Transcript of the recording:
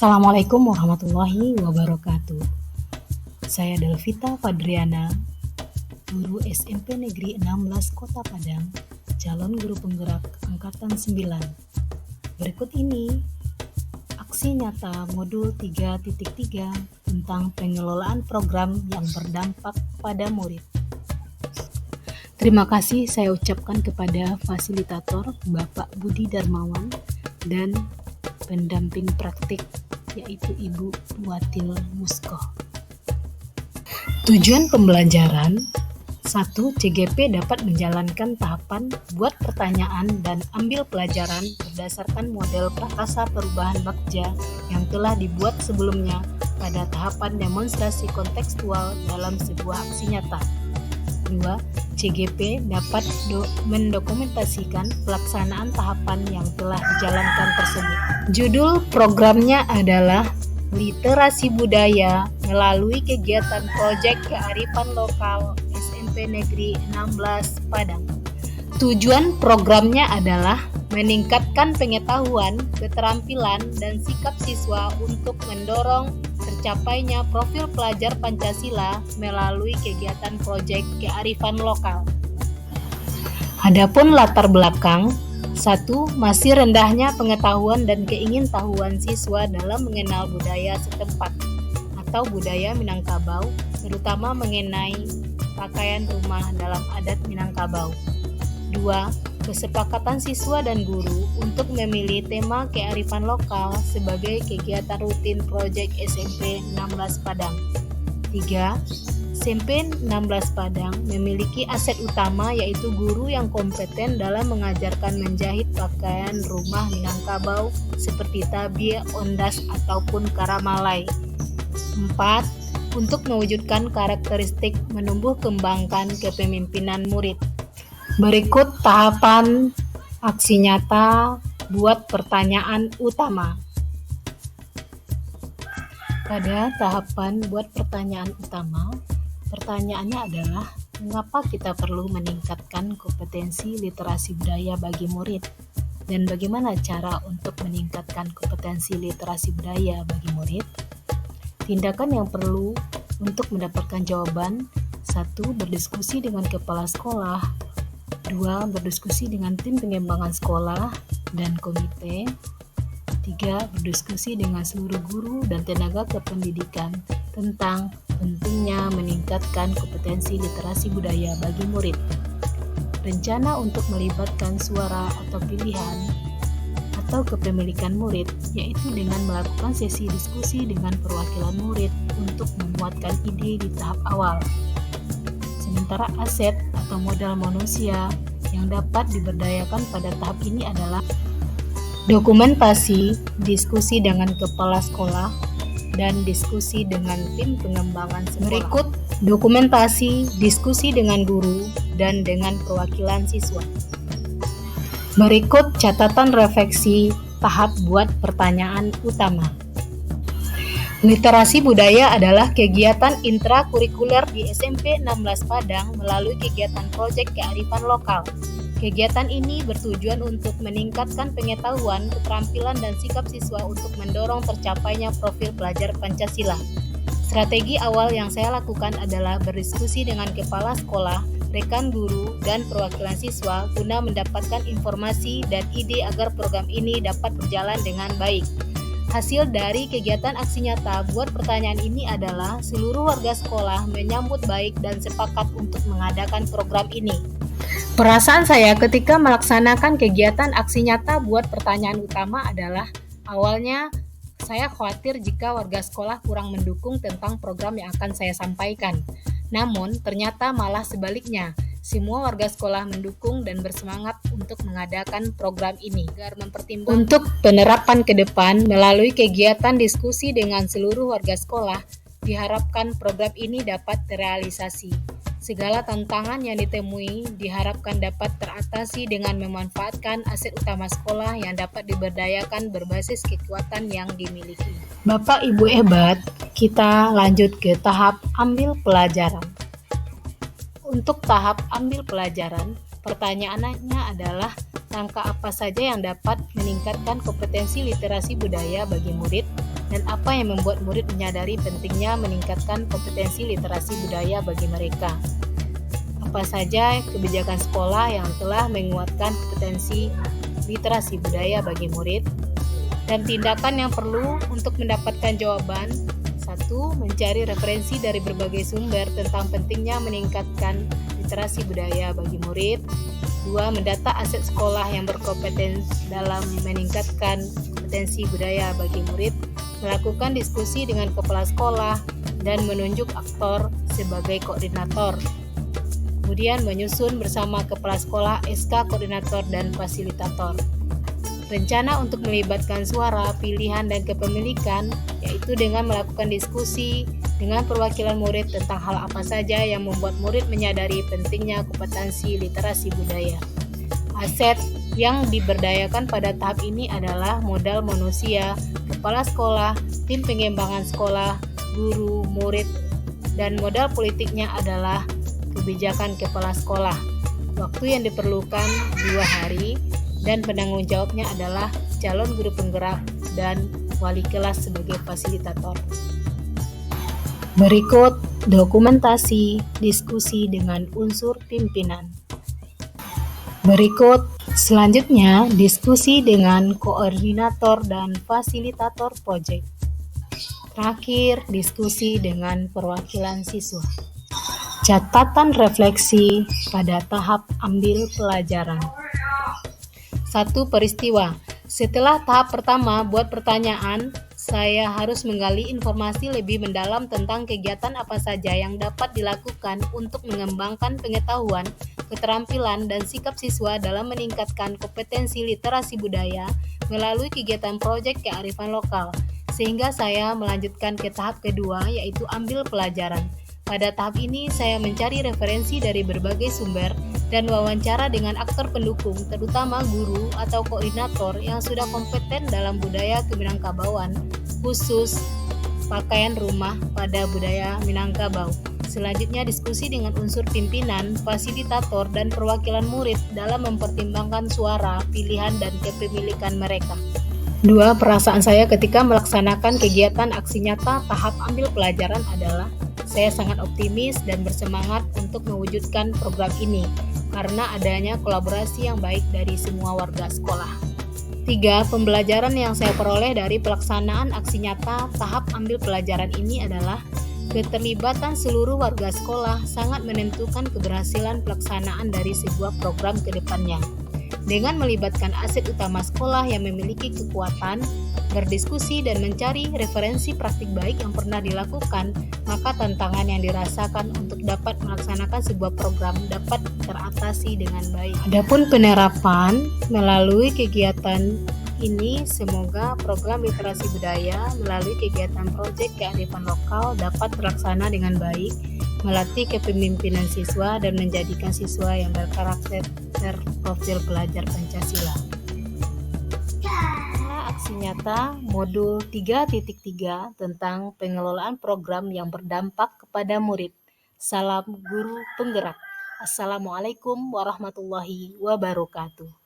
Assalamualaikum warahmatullahi wabarakatuh. Saya Delvita Fadriana, guru SMP Negeri 16 Kota Padang, calon guru penggerak Angkatan 9. Berikut ini aksi nyata modul 3.3 tentang pengelolaan program yang berdampak pada murid. Terima kasih saya ucapkan kepada fasilitator Bapak Budi Darmawan dan pendamping praktik yaitu Ibu Watil Muskoh. Tujuan pembelajaran 1. CGP dapat menjalankan tahapan buat pertanyaan dan ambil pelajaran berdasarkan model prakasa perubahan Bagja yang telah dibuat sebelumnya pada tahapan demonstrasi kontekstual dalam sebuah aksi nyata. 2. CGP dapat mendokumentasikan pelaksanaan tahapan yang telah dijalankan tersebut. Judul programnya adalah Literasi Budaya melalui kegiatan proyek kearifan lokal SMP Negeri 16 Padang. Tujuan programnya adalah meningkatkan pengetahuan, keterampilan, dan sikap siswa untuk mendorong tercapainya profil pelajar Pancasila melalui kegiatan proyek kearifan lokal. Adapun latar belakang, 1. Masih rendahnya pengetahuan dan keingintahuan siswa dalam mengenal budaya setempat atau budaya Minangkabau, terutama mengenai pakaian rumah dalam adat Minangkabau. 2. Kesepakatan siswa dan guru untuk memilih tema kearifan lokal sebagai kegiatan rutin proyek SMP 16 Padang. 3. SMP 16 Padang memiliki aset utama yaitu guru yang kompeten dalam mengajarkan menjahit pakaian rumah Minangkabau seperti tabir, ondas, ataupun karamalai. 4. Untuk mewujudkan karakteristik menumbuh kembangkan kepemimpinan murid. Berikut tahapan aksi nyata buat pertanyaan utama. Pada tahapan buat pertanyaan utama, pertanyaannya adalah mengapa kita perlu meningkatkan kompetensi literasi budaya bagi murid dan bagaimana cara untuk meningkatkan kompetensi literasi budaya bagi murid. Tindakan yang perlu untuk mendapatkan jawaban: 1. Berdiskusi dengan kepala sekolah. 2. Berdiskusi dengan tim pengembangan sekolah dan komite. 3. Berdiskusi dengan seluruh guru dan tenaga kependidikan tentang pentingnya meningkatkan kompetensi literasi budaya bagi murid. Rencana untuk melibatkan suara atau pilihan atau kepemilikan murid, yaitu dengan melakukan sesi diskusi dengan perwakilan murid untuk memuatkan ide di tahap awal. Sementara aset atau modal manusia yang dapat diberdayakan pada tahap ini adalah dokumentasi, diskusi dengan kepala sekolah, dan diskusi dengan tim pengembangan sekolah. Berikut dokumentasi, diskusi dengan guru, dan dengan perwakilan siswa. Berikut catatan refleksi tahap buat pertanyaan utama. Literasi budaya adalah kegiatan intrakurikuler di SMP 16 Padang melalui kegiatan proyek kearifan lokal. Kegiatan ini bertujuan untuk meningkatkan pengetahuan, keterampilan, dan sikap siswa untuk mendorong tercapainya profil pelajar Pancasila. Strategi awal yang saya lakukan adalah berdiskusi dengan kepala sekolah, rekan guru, dan perwakilan siswa guna mendapatkan informasi dan ide agar program ini dapat berjalan dengan baik. Hasil dari kegiatan aksi nyata buat pertanyaan ini adalah seluruh warga sekolah menyambut baik dan sepakat untuk mengadakan program ini. Perasaan saya ketika melaksanakan kegiatan aksi nyata buat pertanyaan utama adalah awalnya saya khawatir jika warga sekolah kurang mendukung tentang program yang akan saya sampaikan. Namun ternyata malah sebaliknya. Semua warga sekolah mendukung dan bersemangat untuk mengadakan program ini agar mempertimbangkan untuk penerapan ke depan melalui kegiatan diskusi dengan seluruh warga sekolah. Diharapkan program ini dapat terrealisasi. Segala tantangan yang ditemui diharapkan dapat teratasi dengan memanfaatkan aset utama sekolah yang dapat diberdayakan berbasis kekuatan yang dimiliki. Bapak Ibu hebat, kita lanjut ke tahap ambil pelajaran. Untuk tahap ambil pelajaran, pertanyaannya adalah langkah apa saja yang dapat meningkatkan kompetensi literasi budaya bagi murid dan apa yang membuat murid menyadari pentingnya meningkatkan kompetensi literasi budaya bagi mereka. Apa saja kebijakan sekolah yang telah menguatkan kompetensi literasi budaya bagi murid, dan tindakan yang perlu untuk mendapatkan jawaban. 1. Mencari referensi dari berbagai sumber tentang pentingnya meningkatkan literasi budaya bagi murid. 2. Mendata aset sekolah yang berkompetensi dalam meningkatkan kompetensi budaya bagi murid, melakukan diskusi dengan kepala sekolah, dan menunjuk aktor sebagai koordinator. Kemudian menyusun bersama kepala sekolah SK koordinator dan fasilitator. Rencana untuk melibatkan suara, pilihan, dan kepemilikan, yaitu dengan melakukan diskusi dengan perwakilan murid tentang hal apa saja yang membuat murid menyadari pentingnya kompetensi literasi budaya. Aset yang diberdayakan pada tahap ini adalah modal manusia, kepala sekolah, tim pengembangan sekolah, guru, murid, dan modal politiknya adalah kebijakan kepala sekolah. Waktu yang diperlukan 2 hari, dan penanggung jawabnya adalah calon guru penggerak dan wali kelas sebagai fasilitator. Berikut dokumentasi diskusi dengan unsur pimpinan. Berikut selanjutnya diskusi dengan koordinator dan fasilitator proyek. Terakhir, diskusi dengan perwakilan siswa. Catatan refleksi pada tahap ambil pelajaran. 1. Peristiwa. Setelah tahap pertama buat pertanyaan, saya harus menggali informasi lebih mendalam tentang kegiatan apa saja yang dapat dilakukan untuk mengembangkan pengetahuan, keterampilan, dan sikap siswa dalam meningkatkan kompetensi literasi budaya melalui kegiatan proyek kearifan lokal, sehingga saya melanjutkan ke tahap kedua, yaitu ambil pelajaran. Pada tahap ini, saya mencari referensi dari berbagai sumber dan wawancara dengan aktor pendukung, terutama guru atau koordinator yang sudah kompeten dalam budaya Keminangkabauan, khusus pakaian rumah pada budaya Minangkabau. Selanjutnya, diskusi dengan unsur pimpinan, fasilitator, dan perwakilan murid dalam mempertimbangkan suara, pilihan, dan kepemilikan mereka. 2. Perasaan saya ketika melaksanakan kegiatan aksi nyata tahap ambil pelajaran adalah saya sangat optimis dan bersemangat untuk mewujudkan program ini karena adanya kolaborasi yang baik dari semua warga sekolah. 3. Pembelajaran yang saya peroleh dari pelaksanaan aksi nyata tahap ambil pelajaran ini adalah keterlibatan seluruh warga sekolah sangat menentukan keberhasilan pelaksanaan dari sebuah program ke depannya. Dengan melibatkan aset utama sekolah yang memiliki kekuatan, berdiskusi dan mencari referensi praktik baik yang pernah dilakukan, maka tantangan yang dirasakan untuk dapat melaksanakan sebuah program dapat teratasi dengan baik. Adapun penerapan melalui kegiatan ini, semoga program literasi budaya melalui kegiatan proyek kearifan lokal dapat terlaksana dengan baik, melatih kepemimpinan siswa dan menjadikan siswa yang berkarakter profil pelajar Pancasila. Aksi nyata modul 3.3 tentang pengelolaan program yang berdampak kepada murid. Salam guru penggerak. Assalamualaikum warahmatullahi wabarakatuh.